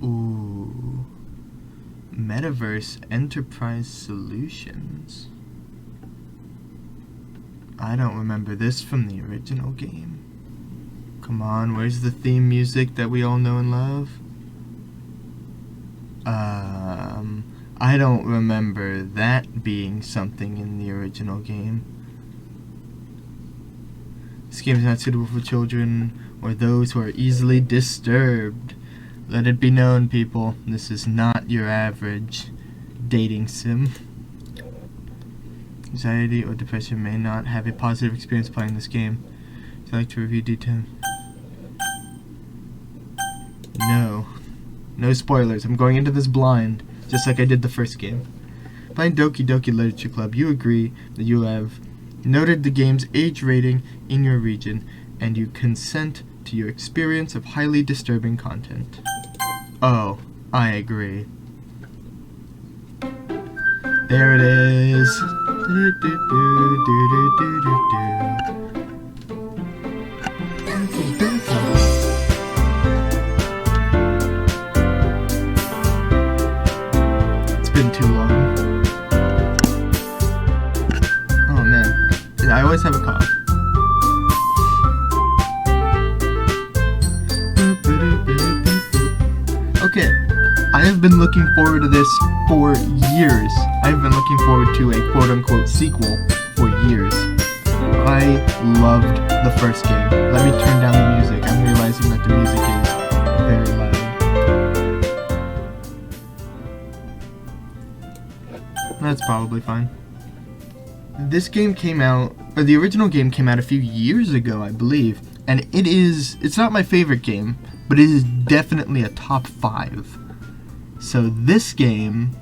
Ooh. Metaverse Enterprise Solutions. I don't remember this from the original game. Come on, where's the theme music that we all know and love? I don't remember that being something in the original game. This game is not suitable for children or those who are easily disturbed. Let it be known, people, this is not your average dating sim. Anxiety or depression may not have a positive experience playing this game. Would you like to review details? No. No spoilers. I'm going into this blind, just like I did the first game. Playing Doki Doki Literature Club, you agree that you have noted the game's age rating in your region, and you consent to your experience of highly disturbing content. Oh, I agree. There it is. It's been too long. Oh man, I always have a cough. Okay, I have been looking forward to this for years. I've been looking forward to a quote-unquote sequel for years. I loved the first game. Let me turn down the music. I'm realizing that the music is very loud. That's probably fine. This game came out, or the original game came out a few years ago, I believe, and it's not my favorite game, but it is definitely a top 5. So this game,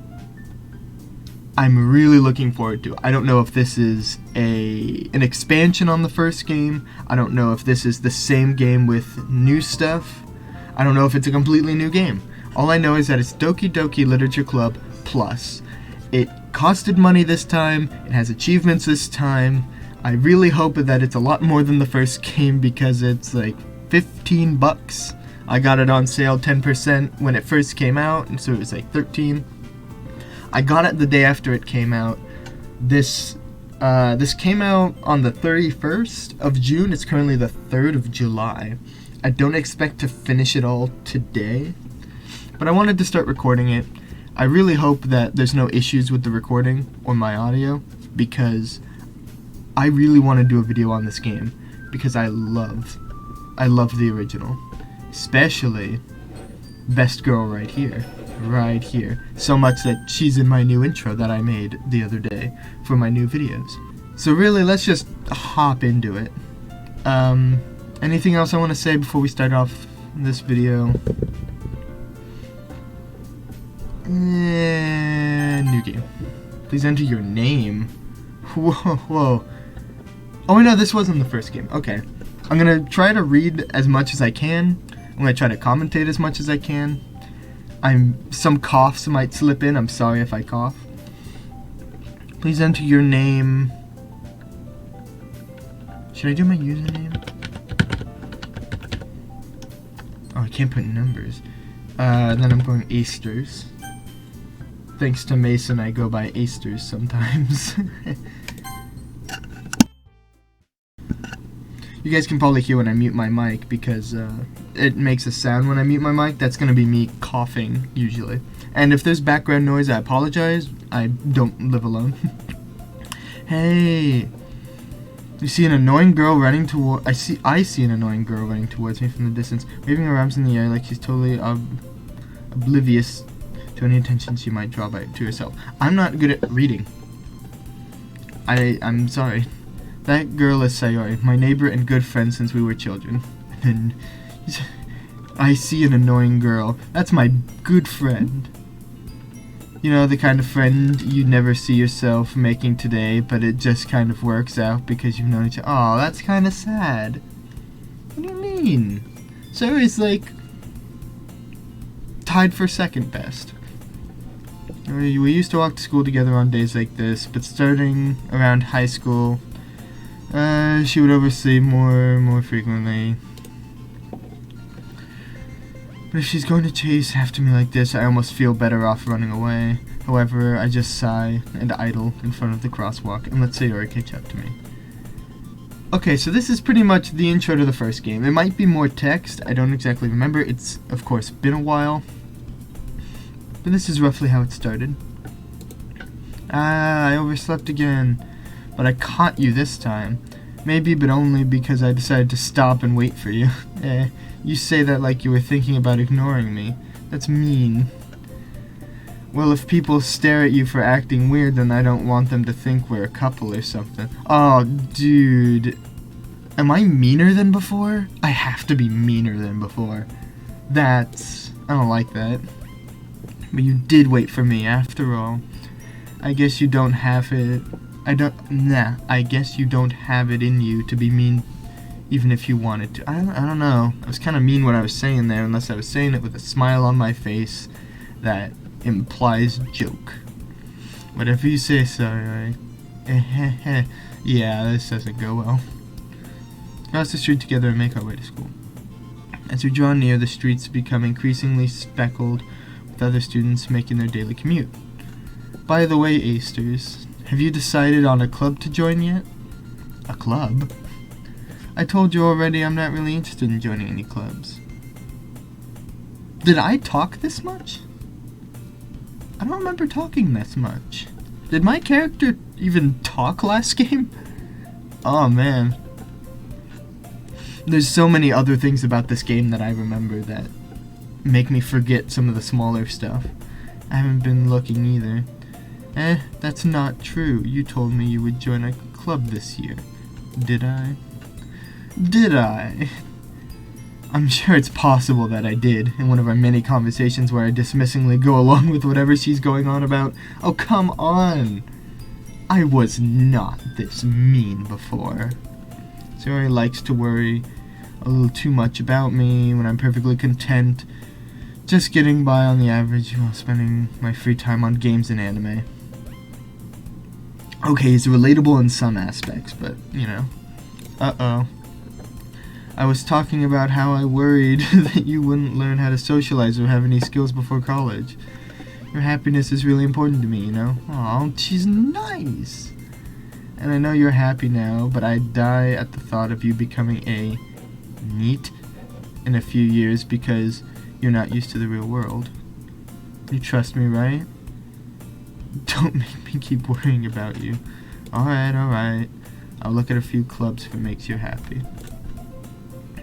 I'm really looking forward to. I don't know if this is an expansion on the first game. I don't know if this is the same game with new stuff. I don't know if it's a completely new game. All I know is that it's Doki Doki Literature Club Plus. It costed money this time. It has achievements this time. I really hope that it's a lot more than the first game because it's like $15. I got it on sale 10% when it first came out, and so it was like $13. I got it the day after it came out. This came out on the 31st of June. It's currently the 3rd of July. I don't expect to finish it all today, but I wanted to start recording it. I really hope that there's no issues with the recording or my audio, because I really want to do a video on this game, because I love the original. Especially Best Girl right here. So much that she's in my new intro that I made the other day for my new videos. So really, let's just hop into it. Anything else I want to say before we start off this video? New game. Please enter your name. Whoa. Oh no, this wasn't the first game. Okay. I'm gonna try to read as much as I can. I'm going to try to commentate as much as I can. Some coughs might slip in. I'm sorry if I cough. Please enter your name. Should I do my username? Oh, I can't put numbers. Then I'm going Asters. Thanks to Mason, I go by Asters sometimes. You guys can probably hear when I mute my mic because it makes a sound when I mute my mic. That's going to be me coughing, usually. And if there's background noise, I apologize. I don't live alone. Hey! You see an annoying girl running toward... I see an annoying girl running towards me from the distance, waving her arms in the air like she's totally oblivious to any attention she might draw to herself. I'm not good at reading. I'm sorry. That girl is Sayori, my neighbor and good friend since we were children. And I see an annoying girl. That's my good friend. You know, the kind of friend you never see yourself making today, but it just kind of works out because you've known each other. Aw, that's kind of sad. What do you mean? Sayori's like tied for second best. We used to walk to school together on days like this, but starting around high school, she would oversleep more frequently. But if she's going to chase after me like this, I almost feel better off running away. However, I just sigh and idle in front of the crosswalk and let Sayori catch up to me. Okay, so this is pretty much the intro to the first game. It might be more text, I don't exactly remember. It's, of course, been a while. But this is roughly how it started. I overslept again. But I caught you this time. Maybe, but only because I decided to stop and wait for you. You say that like you were thinking about ignoring me. That's mean. Well, if people stare at you for acting weird, then I don't want them to think we're a couple or something. Oh, dude. Am I meaner than before? I have to be meaner than before. I don't like that. But you did wait for me, after all. I guess you don't have it. I guess you don't have it in you to be mean, even if you wanted to. I don't know. I was kind of mean what I was saying there, unless I was saying it with a smile on my face that implies joke. Whatever you say, sorry. Yeah, this doesn't go well. Cross the street together and make our way to school. As we draw near, the streets become increasingly speckled with other students making their daily commute. By the way, Asters, have you decided on a club to join yet? A club? I told you already I'm not really interested in joining any clubs. Did I talk this much? I don't remember talking this much. Did my character even talk last game? Oh man. There's so many other things about this game that I remember that make me forget some of the smaller stuff. I haven't been looking either. That's not true. You told me you would join a club this year. Did I? Did I? I'm sure it's possible that I did, in one of our many conversations where I dismissingly go along with whatever she's going on about. Oh, come on! I was not this mean before. Sayori likes to worry a little too much about me when I'm perfectly content just getting by on the average while spending my free time on games and anime. Okay, he's relatable in some aspects, but, you know. Uh-oh. I was talking about how I worried that you wouldn't learn how to socialize or have any skills before college. Your happiness is really important to me, you know? Aw, she's nice! And I know you're happy now, but I'd die at the thought of you becoming a NEET in a few years because you're not used to the real world. You trust me, right? Don't make me keep worrying about you. Alright. I'll look at a few clubs if it makes you happy.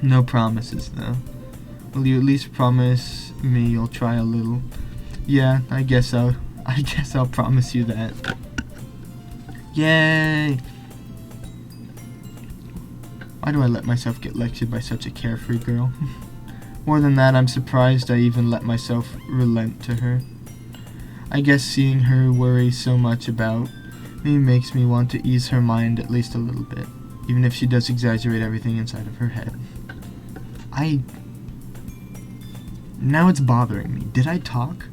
No promises, though. Will you at least promise me you'll try a little? Yeah, I guess I'll promise you that. Yay! Why do I let myself get lectured by such a carefree girl? More than that, I'm surprised I even let myself relent to her. I guess seeing her worry so much about me makes me want to ease her mind at least a little bit, even if she does exaggerate everything inside of her head. Now it's bothering me. Did I talk?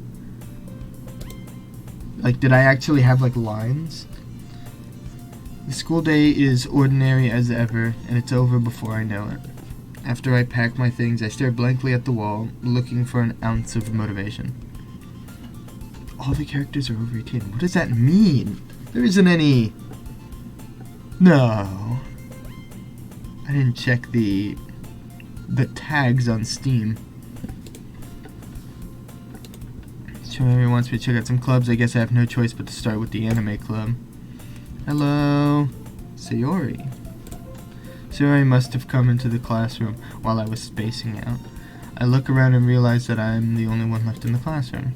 Like, did I actually have, like, lines? The school day is ordinary as ever, and it's over before I know it. After I pack my things, I stare blankly at the wall, looking for an ounce of motivation. All the characters are over 18. What does that mean? There isn't any... No. I didn't check the tags on Steam. Sayori wants me to check out some clubs. I guess I have no choice but to start with the anime club. Hello, Sayori. Sayori must have come into the classroom while I was spacing out. I look around and realize that I'm the only one left in the classroom.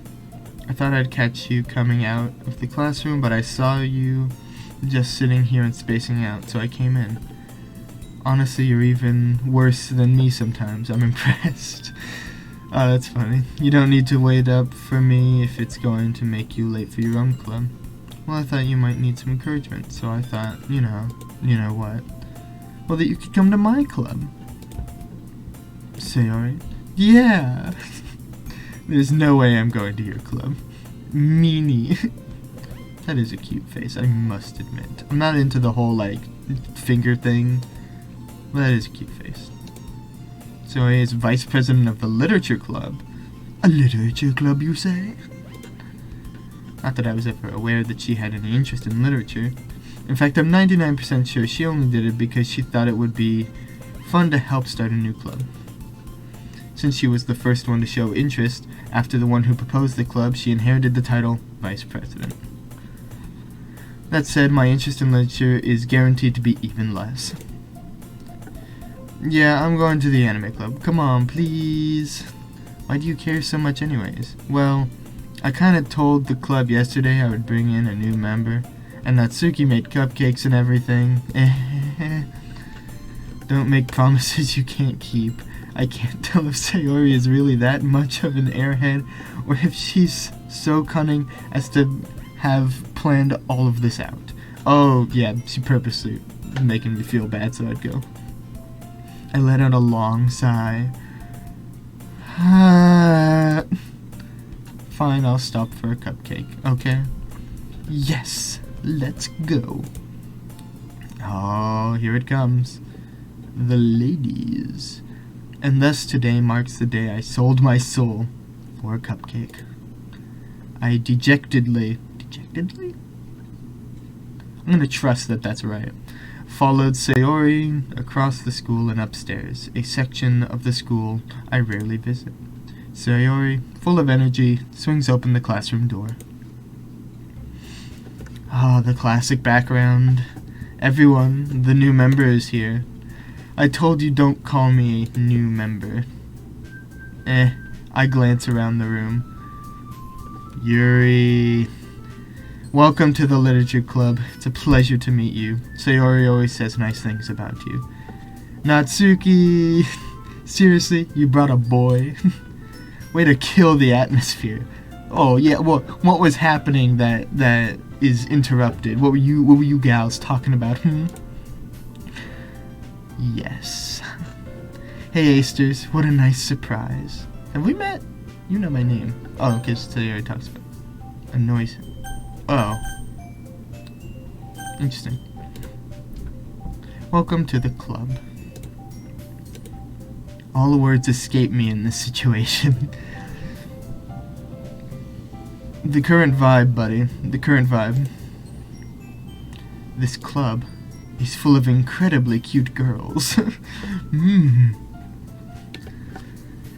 I thought I'd catch you coming out of the classroom, but I saw you just sitting here and spacing out, so I came in. Honestly, you're even worse than me sometimes. I'm impressed. Oh, that's funny. You don't need to wait up for me if it's going to make you late for your own club. Well, I thought you might need some encouragement, so I thought, you know what? Well, that you could come to my club. Sayori? Yeah! There's no way I'm going to your club. Meanie. That is a cute face, I must admit. I'm not into the whole, like, finger thing. But that is a cute face. So he is vice president of the literature club. A literature club, you say? Not that I was ever aware that she had any interest in literature. In fact, I'm 99% sure she only did it because she thought it would be fun to help start a new club. Since she was the first one to show interest, after the one who proposed the club, she inherited the title Vice President. That said, my interest in literature is guaranteed to be even less. Yeah, I'm going to the anime club. Come on, please. Why do you care so much anyways? Well, I kinda told the club yesterday I would bring in a new member, and Natsuki made cupcakes and everything. Don't make promises you can't keep. I can't tell if Sayori is really that much of an airhead, or if she's so cunning as to have planned all of this out. Oh, yeah, she purposely making me feel bad so I'd go. I let out a long sigh. Fine, I'll stop for a cupcake, okay? Yes, let's go. Oh, here it comes. The ladies. And thus today marks the day I sold my soul for a cupcake. I dejectedly? I'm gonna trust that that's right. Followed Sayori across the school and upstairs, a section of the school I rarely visit. Sayori, full of energy, swings open the classroom door. Ah, the classic background. Everyone, the new member is here. I told you don't call me a new member. I glance around the room. Yuri. Welcome to the literature club. It's a pleasure to meet you. Sayori always says nice things about you. Natsuki. Seriously, you brought a boy? Way to kill the atmosphere. Oh yeah, what was happening that is interrupted? What were you gals talking about? Yes. Hey Asters, what a nice surprise. Have we met? You know my name. Oh, because Sayori talks about annoys him. Oh. Interesting. Welcome to the club. All the words escape me in this situation. The current vibe, buddy. The current vibe. This club is full of incredibly cute girls.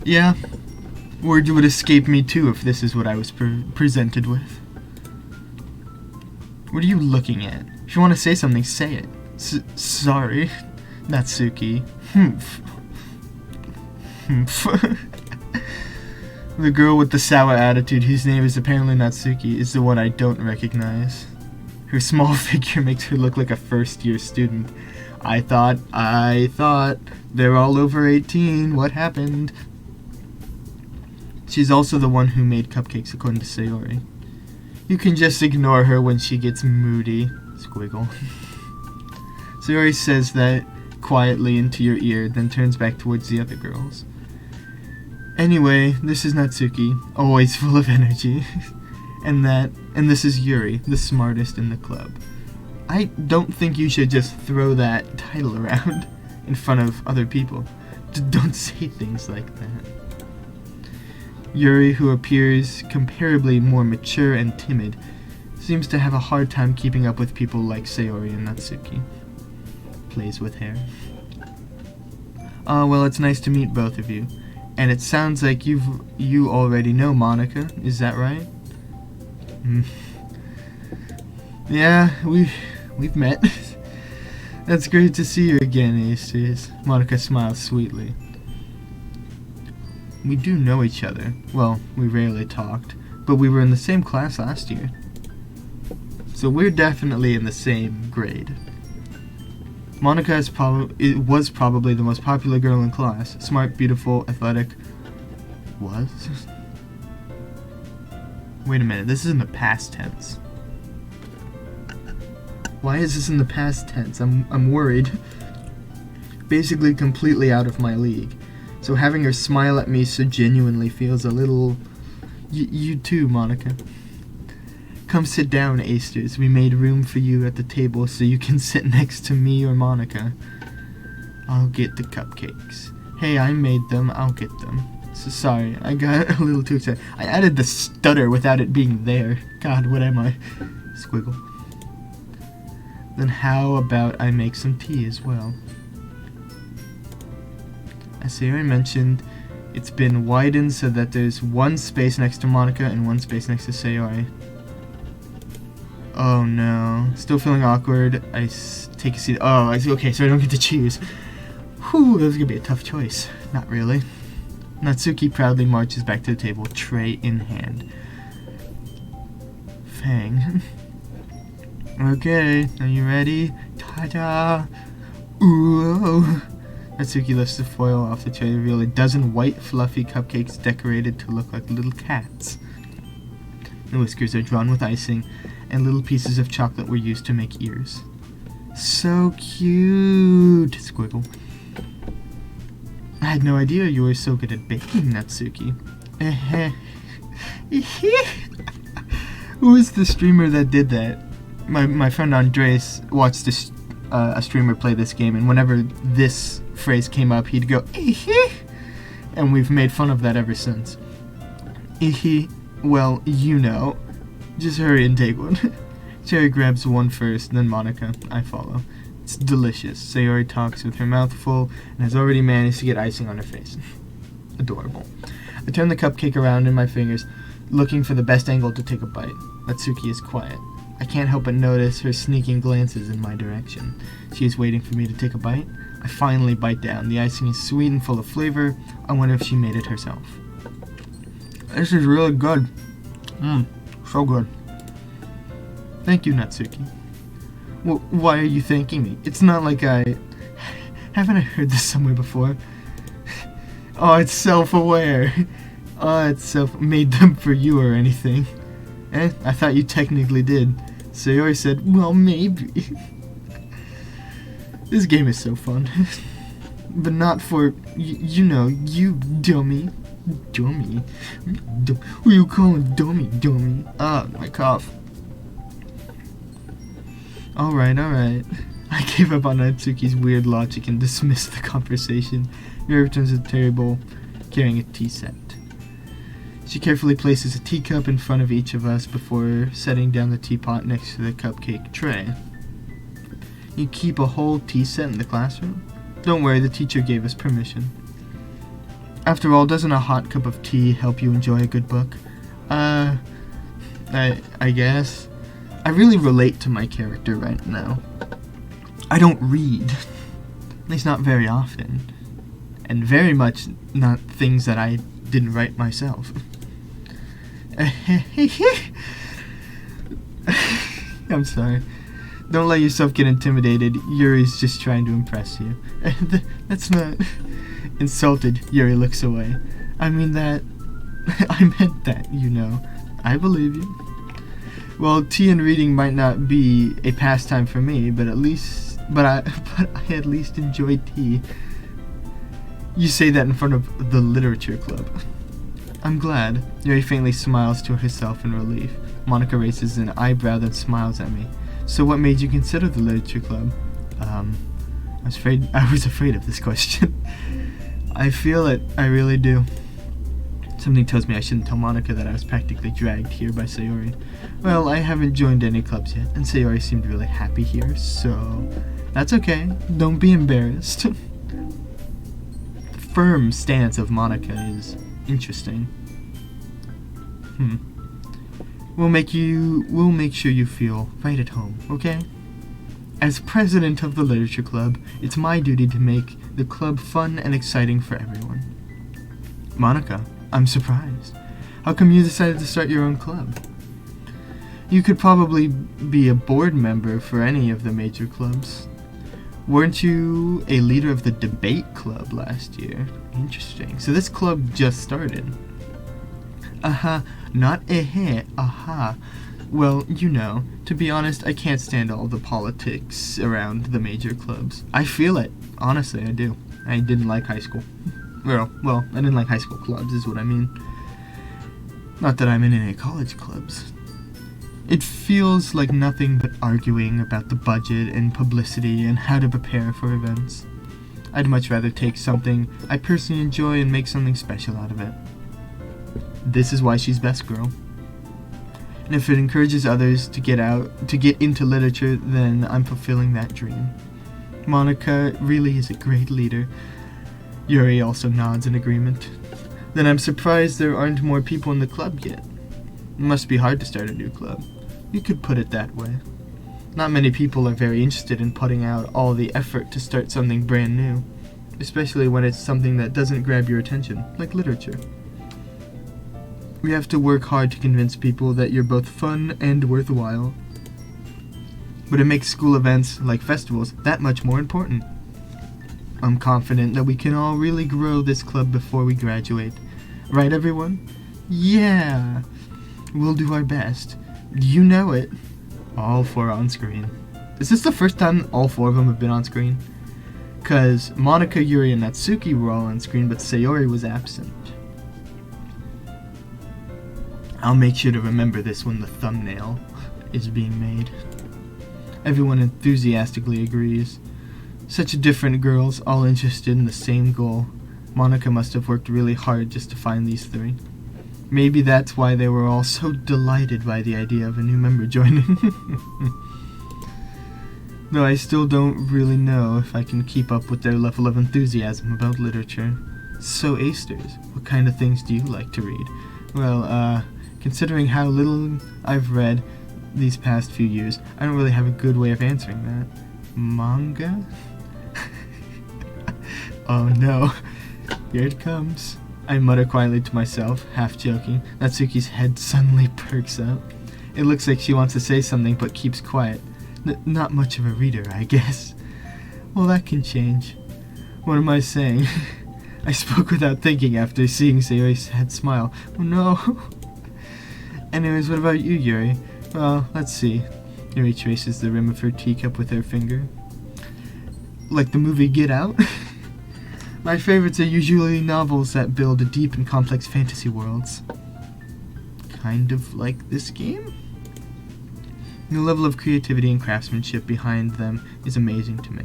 Yeah. Words would escape me too if this is what I was presented with. What are you looking at? If you want to say something, say it. Sorry. Natsuki. The girl with the sour attitude, whose name is apparently Natsuki, is the one I don't recognize. Her small figure makes her look like a first-year student. I thought, they're all over 18, what happened? She's also the one who made cupcakes, according to Sayori. You can just ignore her when she gets moody. Squiggle. Sayori says that quietly into your ear, then turns back towards the other girls. Anyway, this is Natsuki, always full of energy. and this is Yuri, the smartest in the club. I don't think you should just throw that title around in front of other people. Don't say things like that. Yuri, who appears comparably more mature and timid, seems to have a hard time keeping up with people like Sayori and Natsuki. Plays with hair. Well, it's nice to meet both of you. And it sounds like you already know Monica, is that right? Yeah, we've met. That's great to see you again, Aces. Monica smiles sweetly. We do know each other. Well, we rarely talked, but we were in the same class last year. So we're definitely in the same grade. Monica was probably the most popular girl in class. Smart, beautiful, athletic. Was? Wait a minute, this is in the past tense. Why is this in the past tense? I'm worried. Basically completely out of my league. So having her smile at me so genuinely feels a little... You too, Monica. Come sit down, Asters. We made room for you at the table so you can sit next to me or Monica. I'll get the cupcakes. Hey, I made them. I'll get them. So sorry, I got a little too excited. I added the stutter without it being there. God, what am I? Squiggle. Then how about I make some tea as well? As Sayori mentioned, it's been widened so that there's one space next to Monica and one space next to Sayori. Oh no. Still feeling awkward. I take a seat. Oh, I see. Okay, so I don't get to choose. Whew, this is gonna be a tough choice. Not really. Natsuki proudly marches back to the table, tray in hand. Fang. Okay, are you ready? Ta-da! Ooh! Natsuki lifts the foil off the tray to reveal a dozen white, fluffy cupcakes decorated to look like little cats. The whiskers are drawn with icing, and little pieces of chocolate were used to make ears. So cute! Squiggle. I had no idea you were so good at baking, Natsuki. Who was the streamer that did that? My friend Andres watched a streamer play this game, and whenever this phrase came up, he'd go, and we've made fun of that ever since. Well, you know. Just hurry and take one. Cherry grabs one first, then Monica. I follow. It's delicious. Sayori talks with her mouth full and has already managed to get icing on her face. Adorable. I turn the cupcake around in my fingers, looking for the best angle to take a bite. Natsuki is quiet. I can't help but notice her sneaking glances in my direction. She is waiting for me to take a bite. I finally bite down. The icing is sweet and full of flavor. I wonder if she made it herself. This is really good. So good. Thank you, Natsuki. Well, why are you thanking me? It's not like I... Haven't I heard this somewhere before? Oh, it's self-aware. Oh, it's made them for you or anything. I thought you technically did. Sayori said, well, maybe. This game is so fun. But not for, you know, you dummy. Dummy? Who you calling dummy? Ah, my cough. Alright. I gave up on Natsuki's weird logic and dismissed the conversation. Yuri returns to the table, carrying a tea set. She carefully places a teacup in front of each of us before setting down the teapot next to the cupcake tray. You keep a whole tea set in the classroom? Don't worry, the teacher gave us permission. After all, doesn't a hot cup of tea help you enjoy a good book? I guess. I really relate to my character right now. I don't read. At least not very often. And very much not things that I didn't write myself. I'm sorry. Don't let yourself get intimidated. Yuri's just trying to impress you. That's not... Insulted, Yuri looks away. I mean that... I meant that, you know. I believe you. Well, tea and reading might not be a pastime for me, but I at least enjoy tea. You say that in front of the literature club. I'm glad. Yuri faintly smiles to herself in relief. Monica raises an eyebrow then smiles at me. So what made you consider the literature club? I was afraid of this question. I feel it. I really do. Something tells me I shouldn't tell Monica that I was practically dragged here by Sayori. Well, I haven't joined any clubs yet, and Sayori seemed really happy here, so... That's okay. Don't be embarrassed. The firm stance of Monica is interesting. We'll make sure you feel right at home, okay? As president of the literature club, it's my duty to make the club fun and exciting for everyone. Monica, I'm surprised. How come you decided to start your own club? You could probably be a board member for any of the major clubs. Weren't you a leader of the debate club last year? Interesting. So this club just started. Not aha. Well, you know, to be honest, I can't stand all the politics around the major clubs. I feel it. Honestly, I do. I didn't like high school. Well, I didn't like high school clubs, is what I mean. Not that I'm in any college clubs. It feels like nothing but arguing about the budget and publicity and how to prepare for events. I'd much rather take something I personally enjoy and make something special out of it. This is why she's best girl. And if it encourages others to get into literature, then I'm fulfilling that dream. Monica really is a great leader. Yuri also nods in agreement. Then I'm surprised there aren't more people in the club yet. It must be hard to start a new club. You could put it that way. Not many people are very interested in putting out all the effort to start something brand new, especially when it's something that doesn't grab your attention, like literature. We have to work hard to convince people that you're both fun and worthwhile. But it makes school events, like festivals, that much more important. I'm confident that we can all really grow this club before we graduate. Right, everyone? Yeah! We'll do our best. You know it. All four on screen. Is this the first time all four of them have been on screen? Because Monica, Yuri, and Natsuki were all on screen, but Sayori was absent. I'll make sure to remember this when the thumbnail is being made. Everyone enthusiastically agrees. Such different girls, all interested in the same goal. Monica must have worked really hard just to find these three. Maybe that's why they were all so delighted by the idea of a new member joining. Though I still don't really know if I can keep up with their level of enthusiasm about literature. So Asters, what kind of things do you like to read? Well, considering how little I've read these past few years, I don't really have a good way of answering that. Manga? Oh no, here it comes. I mutter quietly to myself, half joking. Natsuki's head suddenly perks up. It looks like she wants to say something but keeps quiet. Not much of a reader, I guess. Well, that can change. What am I saying? I spoke without thinking after seeing Sayori's head smile. Oh no. Anyways, what about you, Yuri? Well, let's see. Yuri traces the rim of her teacup with her finger. Like the movie Get Out? My favorites are usually novels that build deep and complex fantasy worlds. Kind of like this game? The level of creativity and craftsmanship behind them is amazing to me.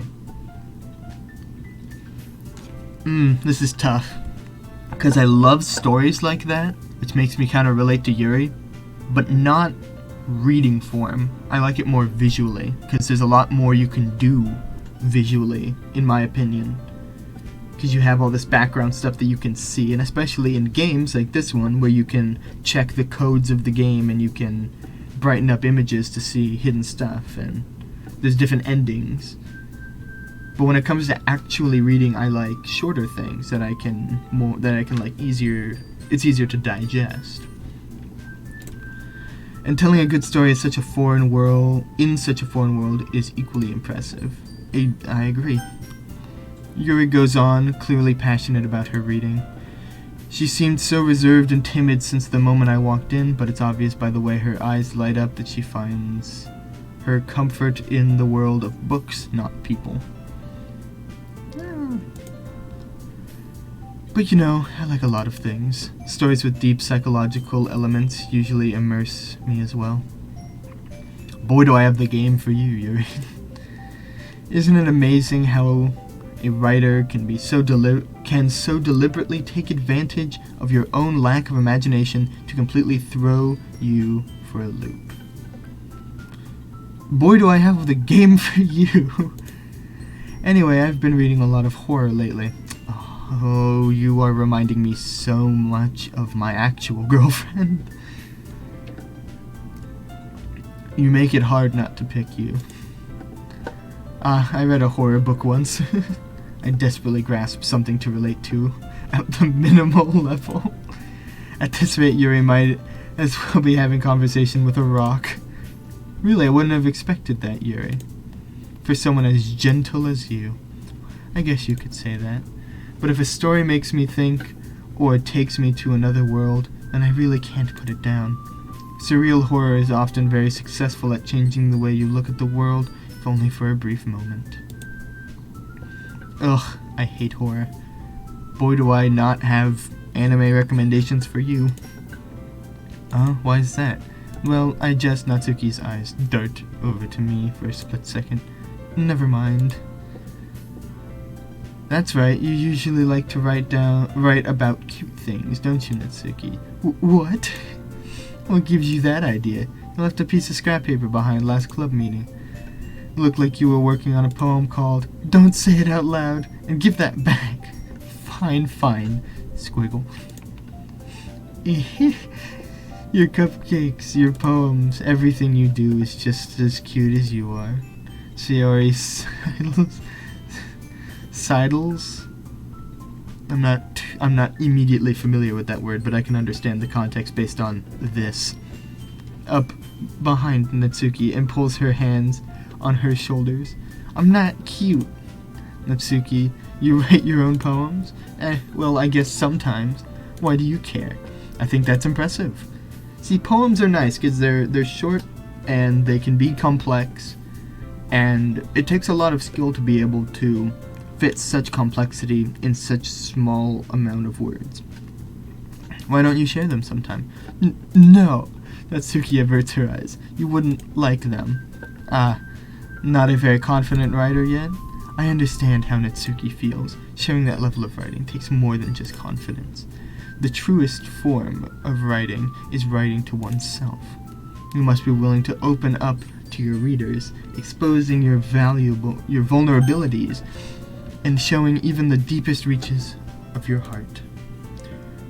This is tough. Because I love stories like that, which makes me kind of relate to Yuri, but not reading form. I like it more visually, because there's a lot more you can do visually, in my opinion. Because you have all this background stuff that you can see, and especially in games like this one, where you can check the codes of the game and you can brighten up images to see hidden stuff, and there's different endings. But when it comes to actually reading, I like shorter things that I can like easier. It's easier to digest. And telling a good story in such a foreign world is equally impressive. I agree. Yuri goes on, clearly passionate about her reading. She seemed so reserved and timid since the moment I walked in, but it's obvious by the way her eyes light up that she finds her comfort in the world of books, not people. But you know, I like a lot of things. Stories with deep psychological elements usually immerse me as well. Boy, do I have the game for you, Yuri. Isn't it amazing how a writer can so deliberately take advantage of your own lack of imagination to completely throw you for a loop? Boy, do I have the game for you. Anyway, I've been reading a lot of horror lately. Oh, you are reminding me so much of my actual girlfriend. You make it hard not to pick you. I read a horror book once. I desperately grasped something to relate to at the minimal level. At this rate, Yuri might as well be having conversation with a rock. Really, I wouldn't have expected that, Yuri. For someone as gentle as you. I guess you could say that. But if a story makes me think, or it takes me to another world, then I really can't put it down. Surreal horror is often very successful at changing the way you look at the world, if only for a brief moment. Ugh, I hate horror. Boy, do I not have anime recommendations for you. Why is that? Well, I just Natsuki's eyes dart over to me for a split second. Never mind. That's right, you usually like to write about cute things, don't you, Natsuki? What? What gives you that idea? You left a piece of scrap paper behind last club meeting. It looked like you were working on a poem called Don't Say It Out Loud, and give that back. Fine, fine, squiggle. Your cupcakes, your poems, everything you do is just as cute as you are. Shiori Sidles? I'm not immediately familiar with that word, but I can understand the context based on this. Up behind Natsuki and pulls her hands on her shoulders. I'm not cute. Natsuki, you write your own poems? Well, I guess sometimes. Why do you care? I think that's impressive. See, poems are nice because they're short and they can be complex, and it takes a lot of skill to be able to fit such complexity in such small amount of words. Why don't you share them sometime? No. Natsuki averts her eyes. You wouldn't like them. Not a very confident writer yet? I understand how Natsuki feels. Sharing that level of writing takes more than just confidence. The truest form of writing is writing to oneself. You must be willing to open up to your readers, exposing your vulnerabilities, and showing even the deepest reaches of your heart.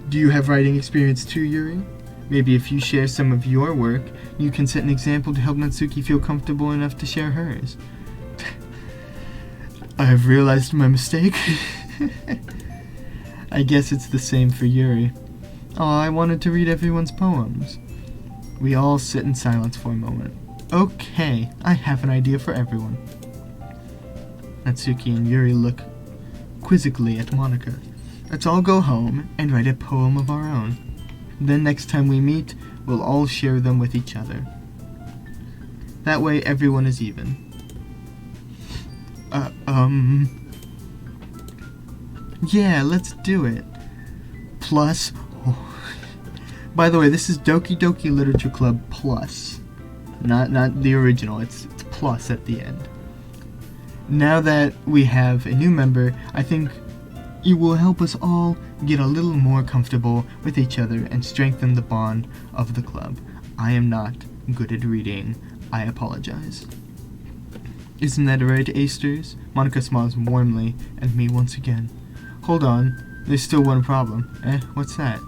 Do you have writing experience too, Yuri? Maybe if you share some of your work, you can set an example to help Natsuki feel comfortable enough to share hers. I have realized my mistake. I guess it's the same for Yuri. Oh, I wanted to read everyone's poems. We all sit in silence for a moment. Okay, I have an idea for everyone. Natsuki and Yuri look quizzically at Monika. Let's all go home and write a poem of our own. Then next time we meet, we'll all share them with each other. That way everyone is even. Yeah, let's do it. Plus, by the way, this is Doki Doki Literature Club Plus. Not the original, it's plus at the end. Now that we have a new member, I think it will help us all get a little more comfortable with each other and strengthen the bond of the club. I am not good at reading. I apologize. Isn't that right, Asters? Monika smiles warmly at me once again. Hold on, there's still one problem. What's that?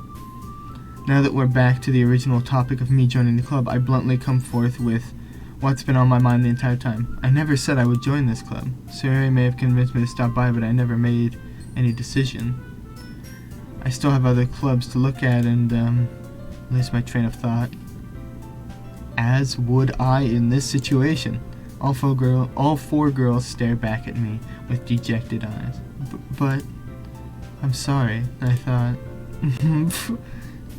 Now that we're back to the original topic of me joining the club, I bluntly come forth with what's been on my mind the entire time. I never said I would join this club. Suri may have convinced me to stop by, but I never made any decision. I still have other clubs to look at and, lose my train of thought. As would I in this situation. All four girls stare back at me with dejected eyes. But I'm sorry. I thought,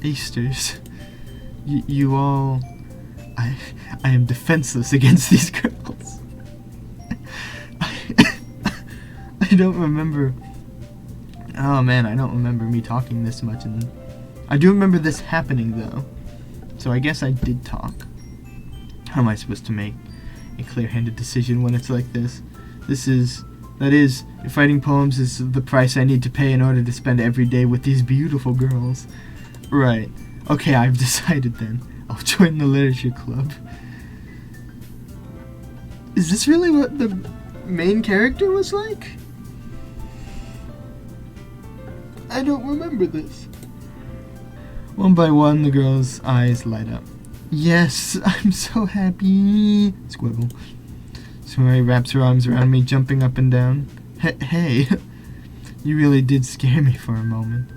Asters, you all. I am defenseless against these girls. I don't remember. Oh man, I don't remember me talking this much, and I do remember this happening though. So I guess I did talk. How am I supposed to make a clear-handed decision when it's like this? That is, if writing poems is the price I need to pay in order to spend every day with these beautiful girls. Right. Okay, I've decided then. I'll join the literature club. Is this really what the main character was like? I don't remember this. One by one, the girl's eyes light up. Yes, I'm so happy. Squiggle. Suri wraps her arms around me, jumping up and down. Hey, you really did scare me for a moment.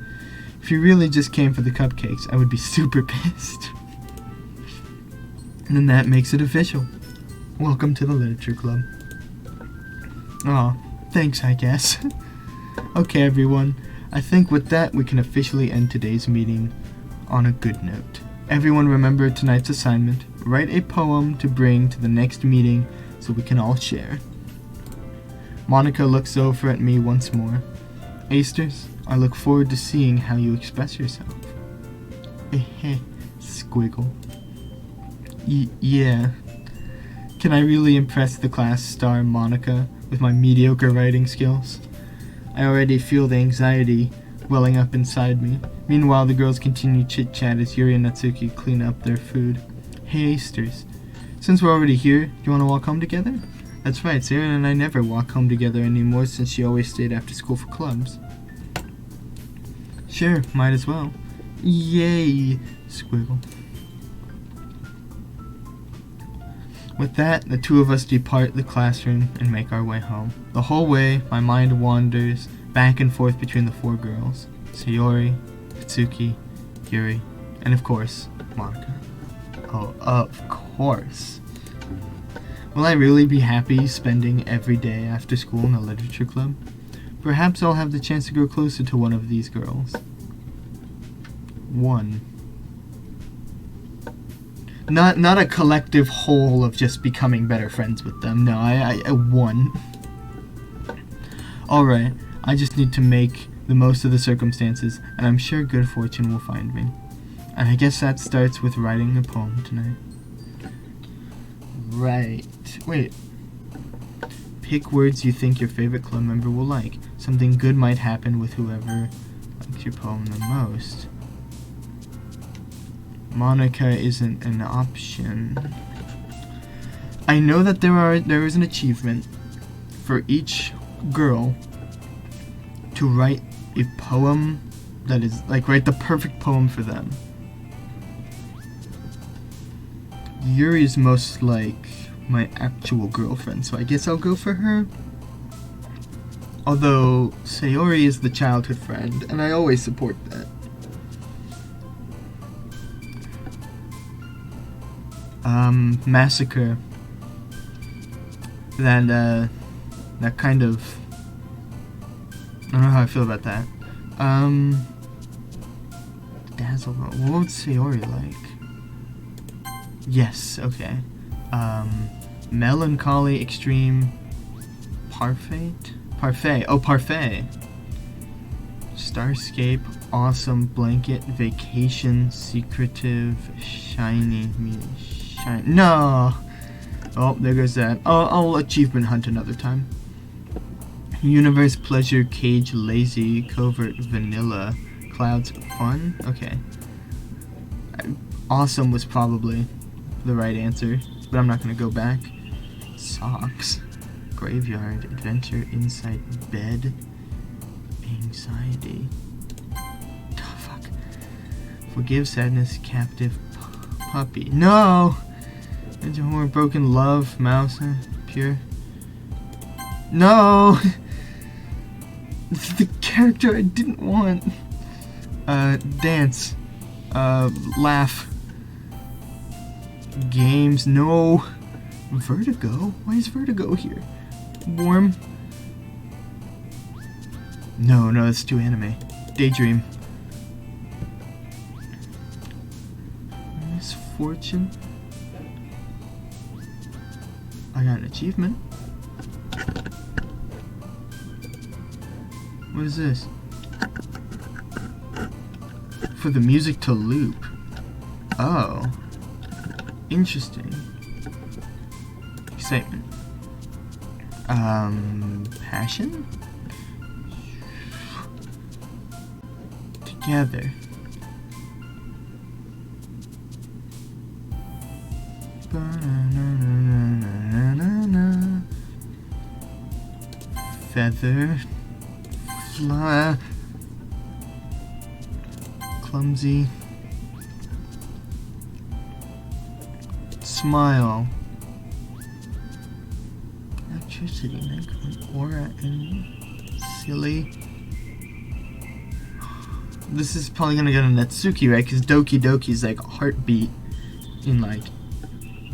If you really just came for the cupcakes, I would be super pissed. And then that makes it official. Welcome to the literature club. Aw, thanks, I guess. Okay, everyone. I think with that, we can officially end today's meeting on a good note. Everyone remember tonight's assignment. Write a poem to bring to the next meeting so we can all share. Monika looks over at me once more. Asters, I look forward to seeing how you express yourself. Squiggle. Yeah. Can I really impress the class star Monica with my mediocre writing skills? I already feel the anxiety welling up inside me. Meanwhile, the girls continue chit-chat as Yuri and Natsuki clean up their food. Hey, Asters. Since we're already here, do you want to walk home together? That's right, Sarah and I never walk home together anymore since she always stayed after school for clubs. Sure, might as well. Yay! Squiggle. With that, the two of us depart the classroom and make our way home. The whole way, my mind wanders back and forth between the four girls. Sayori, Natsuki, Yuri, and of course, Monica. Oh, of course. Will I really be happy spending every day after school in a literature club? Perhaps I'll have the chance to grow closer to one of these girls. One. Not a collective whole of just becoming better friends with them. No, I one. Alright, I just need to make the most of the circumstances, and I'm sure good fortune will find me. And I guess that starts with writing a poem tonight. Right. Wait. Pick words you think your favorite club member will like. Something good might happen with whoever likes your poem the most. Monica isn't an option. I know that there is an achievement for each girl to write a poem that is, like, write the perfect poem for them. Yuri is most like my actual girlfriend, so I guess I'll go for her. Although Sayori is the childhood friend, and I always support that. Massacre. That kind of... I don't know how I feel about that. Dazzle. What would Sayori like? Yes, okay. Melancholy, extreme... Parfait? Parfait. Oh, parfait. Starscape, awesome, blanket, vacation, secretive, shiny, no! Oh, there goes that. I'll achievement hunt another time. Universe, pleasure, cage, lazy, covert, vanilla, clouds, fun? Okay. Awesome was probably the right answer, but I'm not gonna go back. Socks, graveyard, adventure, insight, bed, anxiety. Oh, fuck. Forgive, sadness, captive, puppy. No! Into more broken love, mouse, pure. No! The character I didn't want. Dance. Laugh. Games, no. Vertigo? Why is Vertigo here? Warm. No, that's too anime. Daydream. Misfortune. I got an achievement. What is this? For the music to loop. Oh. Interesting. Excitement. Passion? Together. Feather. Fly. Clumsy. Smile. Electricity, aura, and silly. This is probably gonna go to Natsuki, right? Because Doki Doki is like heartbeat in like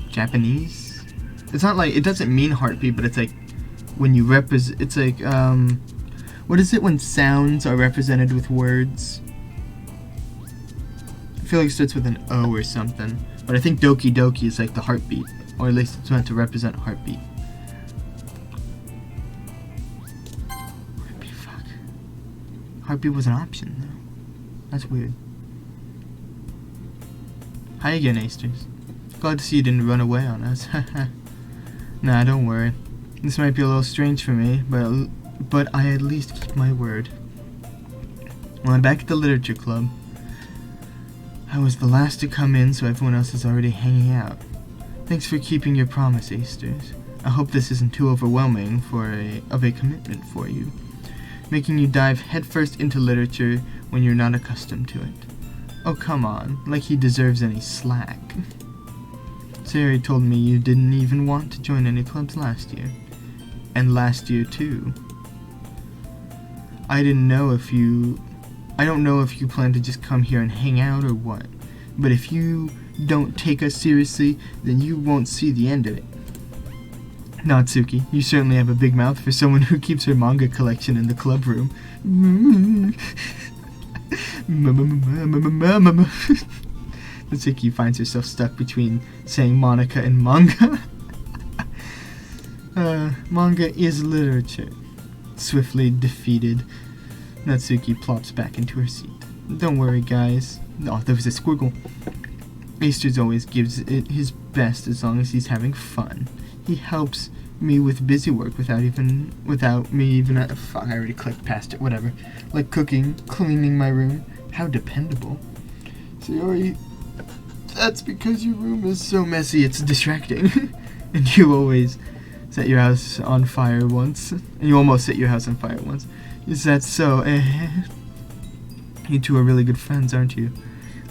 Japanese. It's not like, it doesn't mean heartbeat, but it's like when you represent. It's like what is it when sounds are represented with words? I feel like it starts with an O or something. But I think Doki Doki is like the heartbeat. Or at least it's meant to represent heartbeat. Heartbeat, fuck. Heartbeat was an option though. That's weird. Hi again, Asters. Glad to see you didn't run away on us. Nah, don't worry. This might be a little strange for me, but I at least keep my word. Well, I'm back at the literature club. I was the last to come in, so everyone else is already hanging out. Thanks for keeping your promise, Aesters. I hope this isn't too overwhelming of a commitment for you, making you dive headfirst into literature when you're not accustomed to it. Oh, come on, like he deserves any slack. Sayori told me you didn't even want to join any clubs last year. And last year, too. I don't know if you plan to just come here and hang out or what, but if you don't take us seriously, then you won't see the end of it. Natsuki, you certainly have a big mouth for someone who keeps her manga collection in the club room. Natsuki finds herself stuck between saying Monica and manga. Manga is literature. Swiftly defeated, Natsuki plops back into her seat. Don't worry, guys. Oh, there was a squiggle. Aesters always gives it his best as long as he's having fun. He helps me with busy work without me even fuck, I already clicked past it, whatever. Like cooking, cleaning my room. How dependable. Sayori, that's because your room is so messy it's distracting. And you always set your house on fire once. And you almost set your house on fire once. Is that so? You two are really good friends, aren't you?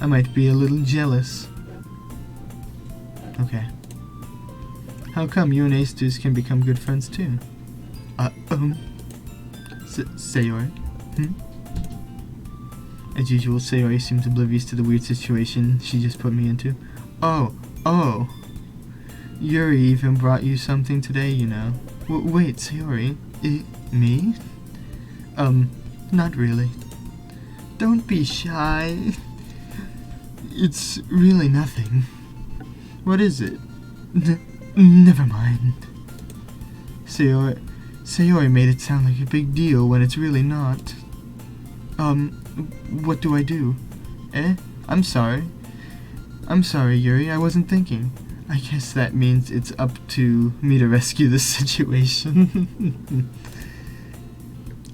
I might be a little jealous. Okay. How come you and Aesters can become good friends too? Sayori? As usual, Sayori seems oblivious to the weird situation she just put me into. Oh. Yuri even brought you something today, you know. Wait, Sayori? Me? Not really. Don't be shy. It's really nothing. What is it? Never mind. Sayori made it sound like a big deal when it's really not. What do I do? I'm sorry. I'm sorry, Yuri, I wasn't thinking. I guess that means it's up to me to rescue this situation.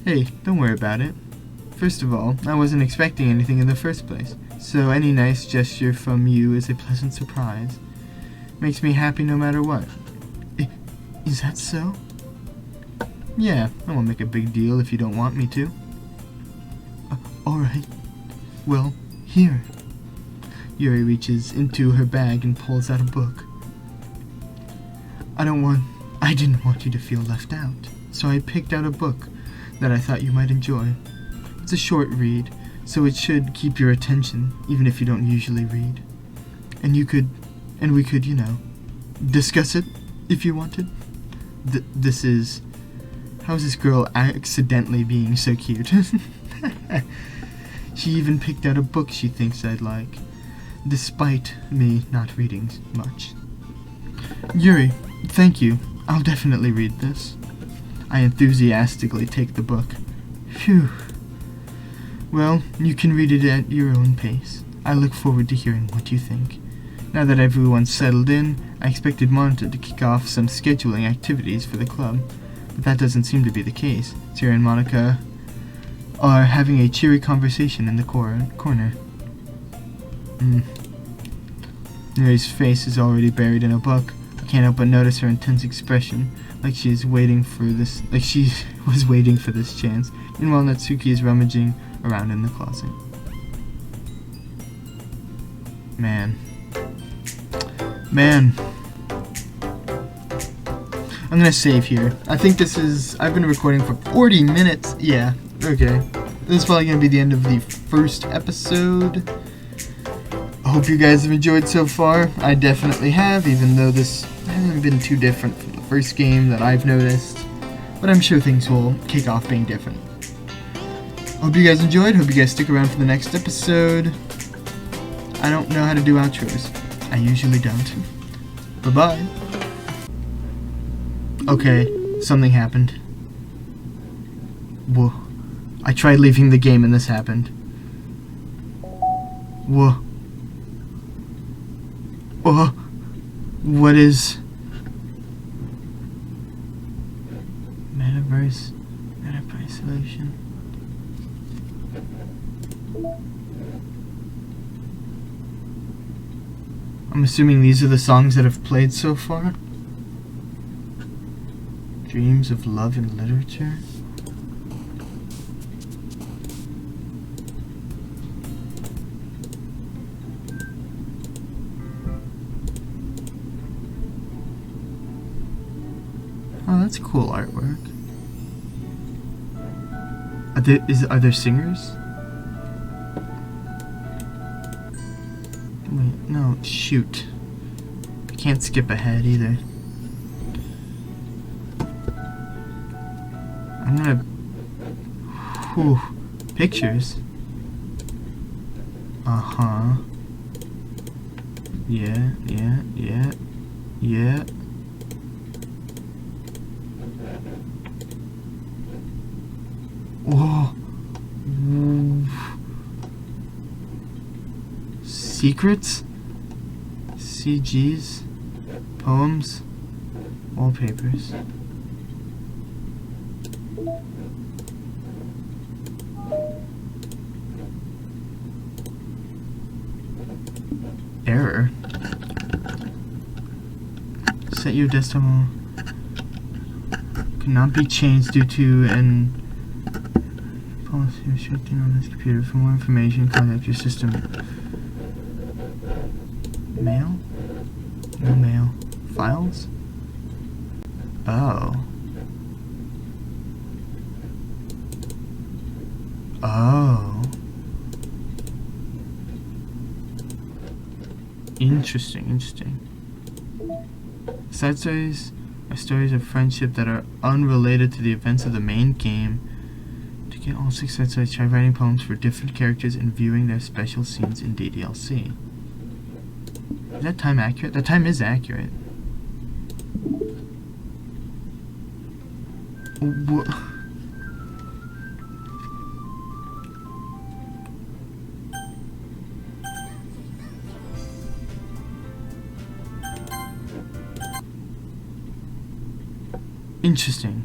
Hey, don't worry about it. First of all, I wasn't expecting anything in the first place, so any nice gesture from you is a pleasant surprise. Makes me happy no matter what. Is that so? Yeah, I won't make a big deal if you don't want me to. Alright. Well, here. Yuri reaches into her bag and pulls out a book. I didn't want you to feel left out, so I picked out a book that I thought you might enjoy. It's a short read, so it should keep your attention, even if you don't usually read. And we could, you know, discuss it if you wanted. How's this girl accidentally being so cute? She even picked out a book she thinks I'd like, despite me not reading much. Yuri, thank you. I'll definitely read this. I enthusiastically take the book. Phew. Well, you can read it at your own pace. I look forward to hearing what you think. Now that everyone's settled in, I expected Monica to kick off some scheduling activities for the club, but that doesn't seem to be the case. Sayori and Monica are having a cheery conversation in the corner. Yuri's face is already buried in a book. I can't help but notice her intense expression, like she was waiting for this chance. Meanwhile, Natsuki is rummaging around in the closet. Man. I'm gonna save here. I think I've been recording for 40 minutes. Yeah, okay. This is probably gonna be the end of the first episode. I hope you guys have enjoyed so far. I definitely have, even though this hasn't been too different from the first game that I've noticed. But I'm sure things will kick off being different. Hope you guys enjoyed. Hope you guys stick around for the next episode. I don't know how to do outros. I usually don't. Bye-bye. Okay, something happened. Whoa. I tried leaving the game and this happened. Whoa. Oh. What is metaverse solution? I'm assuming these are the songs that have played so far. Dreams of love and literature. Oh, that's cool artwork. Are there singers? Wait, no, shoot. I can't skip ahead either. I'm gonna... Whew. Pictures? Uh-huh. Yeah. Whoa. Secrets? CGs? Poems? Wallpapers? Error? Set your desktop cannot be changed due to an policy restricting on this computer. For more information, contact your system. Mail? No mail. Files? Oh. Oh. Interesting. Side stories are stories of friendship that are unrelated to the events of the main game. To get all 6 side stories, try writing poems for different characters and viewing their special scenes in DDLC. Is that time accurate? That time is accurate. What? Interesting.